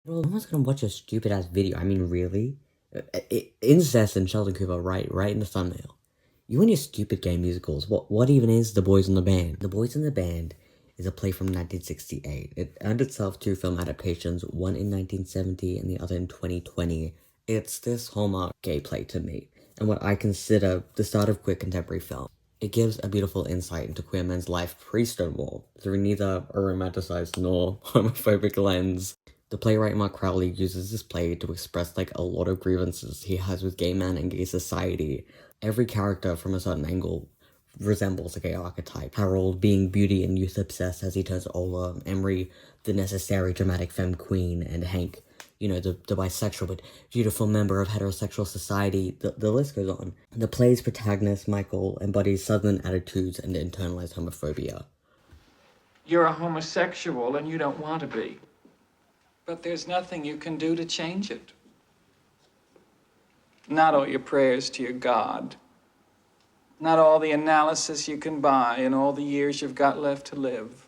Bro, no one's gonna watch a stupid ass video. I mean, really? Incest and Sheldon Cooper, right in the thumbnail. You and your stupid gay musicals. What even is The Boys in the Band? The Boys in the Band is a play from 1968. It earned itself two film adaptations, one in 1970 and the other in 2020. It's this hallmark gay play to me, and what I consider the start of queer contemporary film. It gives a beautiful insight into queer men's life pre-Stonewall, through neither a romanticized nor homophobic lens. The playwright Mark Crowley uses this play to express a lot of grievances he has with gay men and gay society. Every character from a certain angle resembles a gay archetype. Harold being beauty and youth obsessed as he turns older, Emery the necessary dramatic femme queen, and Hank, the bisexual but beautiful member of heterosexual society. The list goes on. The play's protagonist, Michael, embodies southern attitudes and internalized homophobia. You're a homosexual and you don't want to be. But there's nothing you can do to change it. Not all your prayers to your God. Not all the analysis you can buy in all the years you've got left to live.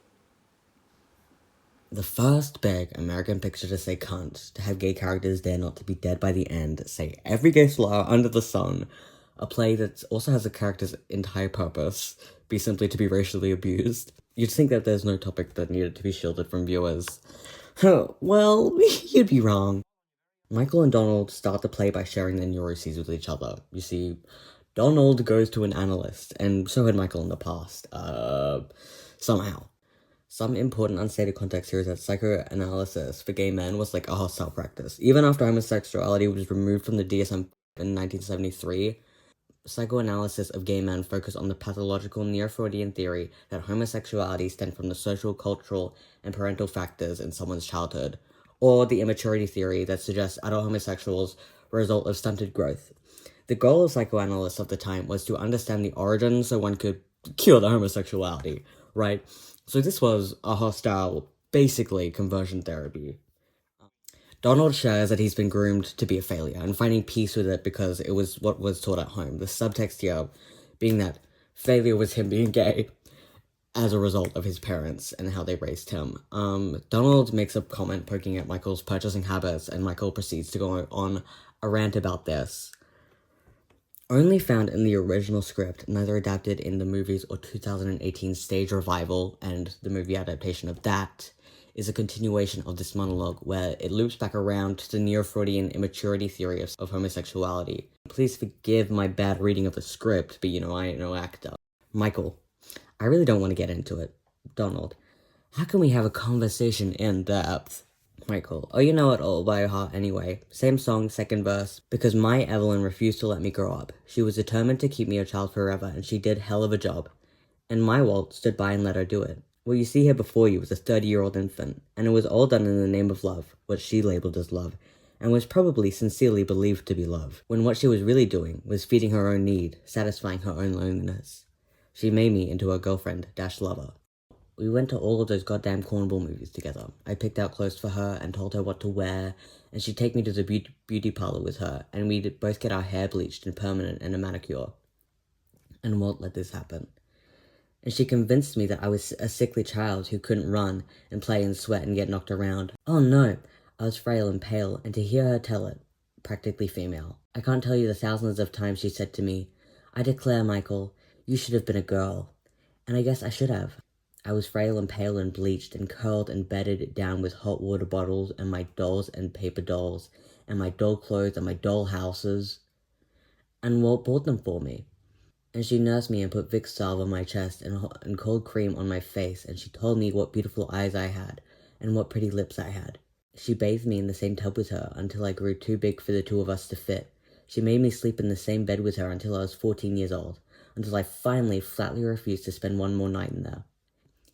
The first big American picture to say cunt, to have gay characters dare not to be dead by the end, say every gay slur under the sun, a play that also has a character's entire purpose be simply to be racially abused. You'd think that there's no topic that needed to be shielded from viewers. Well, you'd be wrong. Michael and Donald start the play by sharing their neuroses with each other. You see, Donald goes to an analyst, and so had Michael in the past. Somehow. Some important unstated context here is that psychoanalysis for gay men was a hostile practice. Even after homosexuality was removed from the DSM in 1973, psychoanalysis of gay men focused on the pathological neo-Freudian theory that homosexuality stemmed from the social, cultural, and parental factors in someone's childhood, or the immaturity theory that suggests adult homosexuals were a result of stunted growth. The goal of psychoanalysts of the time was to understand the origin so one could cure the homosexuality, right? So this was a hostile, basically, conversion therapy. Donald shares that he's been groomed to be a failure and finding peace with it because it was what was taught at home. The subtext here being that failure was him being gay as a result of his parents and how they raised him. Donald makes a comment poking at Michael's purchasing habits, and Michael proceeds to go on a rant about this. Only found in the original script, neither adapted in the movies or 2018 stage revival and the movie adaptation of that, is a continuation of this monologue where it loops back around to the neo-Freudian immaturity theory of homosexuality. Please forgive my bad reading of the script, but I ain't no actor. Michael, I really don't want to get into it. Donald, how can we have a conversation in depth? Michael, oh, you know it all by heart anyway. Same song, second verse. Because my Evelyn refused to let me grow up. She was determined to keep me a child forever, and she did hell of a job. And my Walt stood by and let her do it. What you see here before you was a 30-year-old infant, and it was all done in the name of love, what she labeled as love, and was probably sincerely believed to be love, when what she was really doing was feeding her own need, satisfying her own loneliness. She made me into her girlfriend-lover. We went to all of those goddamn cornball movies together. I picked out clothes for her and told her what to wear, and she'd take me to the beauty parlor with her, and we'd both get our hair bleached and permanent and a manicure. And Walt let this happen. And she convinced me that I was a sickly child who couldn't run and play and sweat and get knocked around. Oh no, I was frail and pale, and to hear her tell it, practically female. I can't tell you the thousands of times she said to me, I declare, Michael, you should have been a girl. And I guess I should have. I was frail and pale and bleached and curled and bedded down with hot water bottles and my dolls and paper dolls and my doll clothes and my doll houses. And Walt bought them for me. And she nursed me and put Vicks salve on my chest and cold cream on my face, and she told me what beautiful eyes I had and what pretty lips I had. She bathed me in the same tub with her until I grew too big for the two of us to fit. She made me sleep in the same bed with her until I was 14 years old, until I finally flatly refused to spend one more night in there.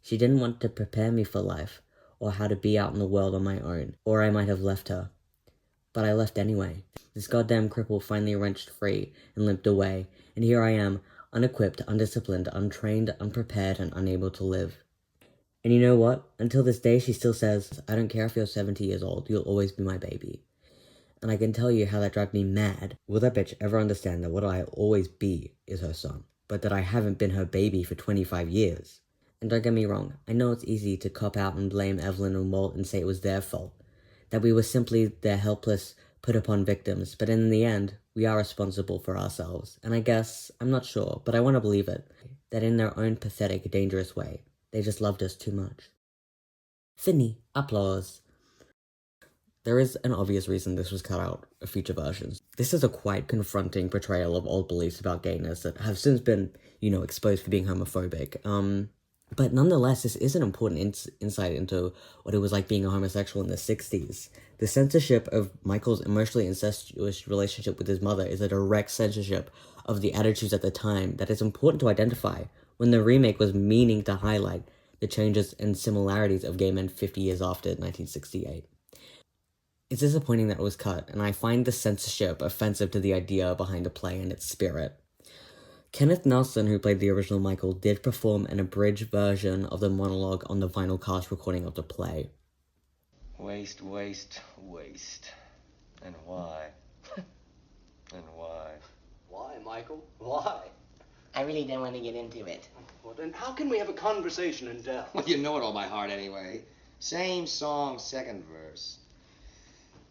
She didn't want to prepare me for life, or how to be out in the world on my own, or I might have left her. But I left anyway. This goddamn cripple finally wrenched free and limped away, and here I am, unequipped, undisciplined, untrained, unprepared, and unable to live. And you know what? Until this day, she still says, I don't care if you're 70 years old, you'll always be my baby. And I can tell you how that drives me mad. Will that bitch ever understand that what I'll always be is her son, but that I haven't been her baby for 25 years? And don't get me wrong, I know it's easy to cop out and blame Evelyn and Walt and say it was their fault. that we were simply their helpless, put upon victims, but in the end, we are responsible for ourselves. And I guess, I'm not sure, but I want to believe it, that in their own pathetic, dangerous way, they just loved us too much. Fini, applause. There is an obvious reason this was cut out of future versions. This is a quite confronting portrayal of old beliefs about gayness that have since been, exposed for being homophobic. But nonetheless, this is an important insight into what it was like being a homosexual in the 60s. The censorship of Michael's emotionally incestuous relationship with his mother is a direct censorship of the attitudes at the time that is important to identify when the remake was meaning to highlight the changes and similarities of gay men 50 years after 1968. It's disappointing that it was cut, and I find the censorship offensive to the idea behind the play and its spirit. Kenneth Nelson, who played the original Michael, did perform an abridged version of the monologue on the vinyl cast recording of the play. Waste, waste, waste. And why? And why? Why, Michael? Why? I really don't want to get into it. Well, then how can we have a conversation in depth? Well, you know it all by heart anyway. Same song, second verse.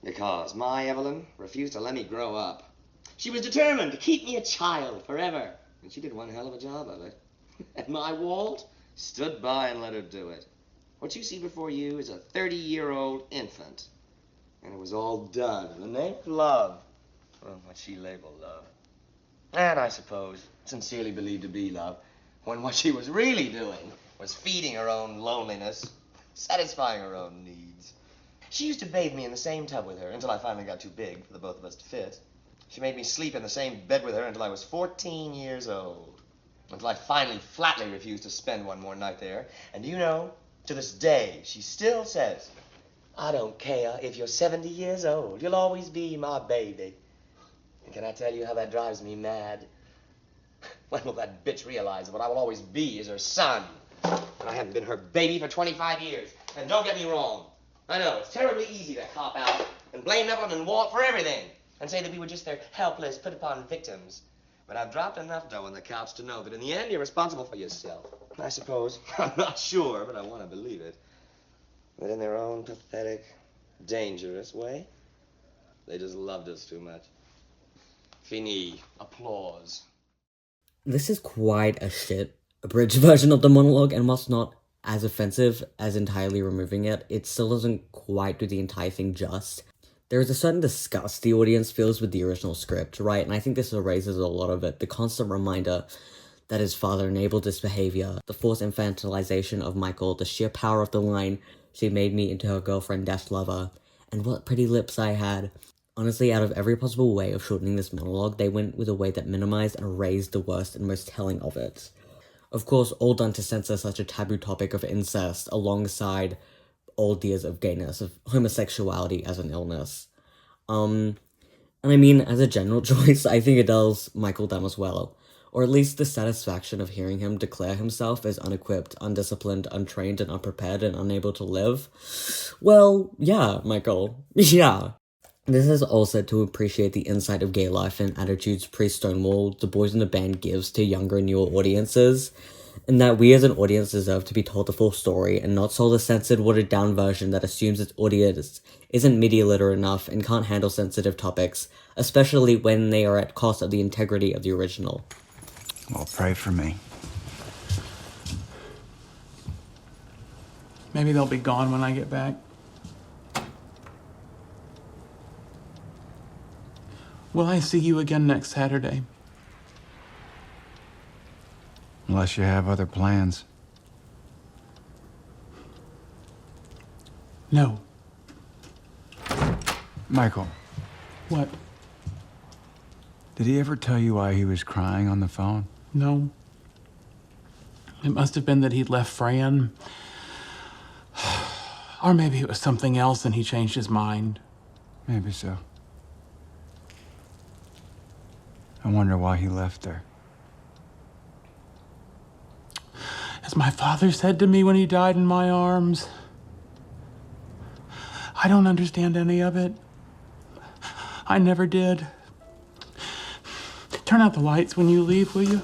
Because my Evelyn refused to let me grow up. She was determined to keep me a child forever. And she did one hell of a job of it. And my Walt stood by and let her do it. What you see before you is a 30-year-old infant. And it was all done in the name of love. Well, what she labeled love. And I suppose sincerely believed to be love, when what she was really doing was feeding her own loneliness, satisfying her own needs. She used to bathe me in the same tub with her until I finally got too big for the both of us to fit. She made me sleep in the same bed with her until I was 14 years old. Until I finally flatly refused to spend one more night there. And do you know, to this day, she still says, I don't care if you're 70 years old. You'll always be my baby. And can I tell you how that drives me mad? When will that bitch realize that what I will always be is her son? And I haven't been her baby for 25 years. And don't get me wrong. I know, it's terribly easy to cop out and blame Evelyn and Walt for everything and say that we were just their helpless, put-upon victims. But I've dropped enough dough on the couch to know that in the end, you're responsible for yourself. I suppose, I'm not sure, but I want to believe it, that in their own pathetic, dangerous way, they just loved us too much. Fini. Applause. This is quite a shit abridged version of the monologue, and whilst not as offensive as entirely removing it, it still doesn't quite do the entire thing just. There is a certain disgust the audience feels with the original script, right? And I think this erases a lot of it. The constant reminder that his father enabled this behavior, the forced infantilization of Michael, the sheer power of the line, she made me into her girlfriend dash lover, and what pretty lips I had. Honestly, out of every possible way of shortening this monologue, they went with a way that minimized and erased the worst and most telling of it. Of course, all done to censor such a taboo topic of incest alongside old years of gayness, of homosexuality as an illness. And I mean, as a general choice, I think it does Michael Damas well. Or at least the satisfaction of hearing him declare himself as unequipped, undisciplined, untrained, and unprepared and unable to live. Well, yeah, Michael. Yeah. This is also to appreciate the insight of gay life and attitudes pre-Stonewall the boys in the band gives to younger and newer audiences, and that we as an audience deserve to be told the full story and not sold a censored, watered-down version that assumes its audience isn't media literate enough and can't handle sensitive topics, especially when they are at cost of the integrity of the original. Well, pray for me. Maybe they'll be gone when I get back. Will I see you again next Saturday? Unless you have other plans. No. Michael, What? did he ever tell you why he was crying on the phone? No. It must have been that he'd left Fran. Or maybe it was something else and he changed his mind. Maybe so. I wonder why he left her. As my father said to me when he died in my arms, I don't understand any of it. I never did. Turn out the lights when you leave, will you?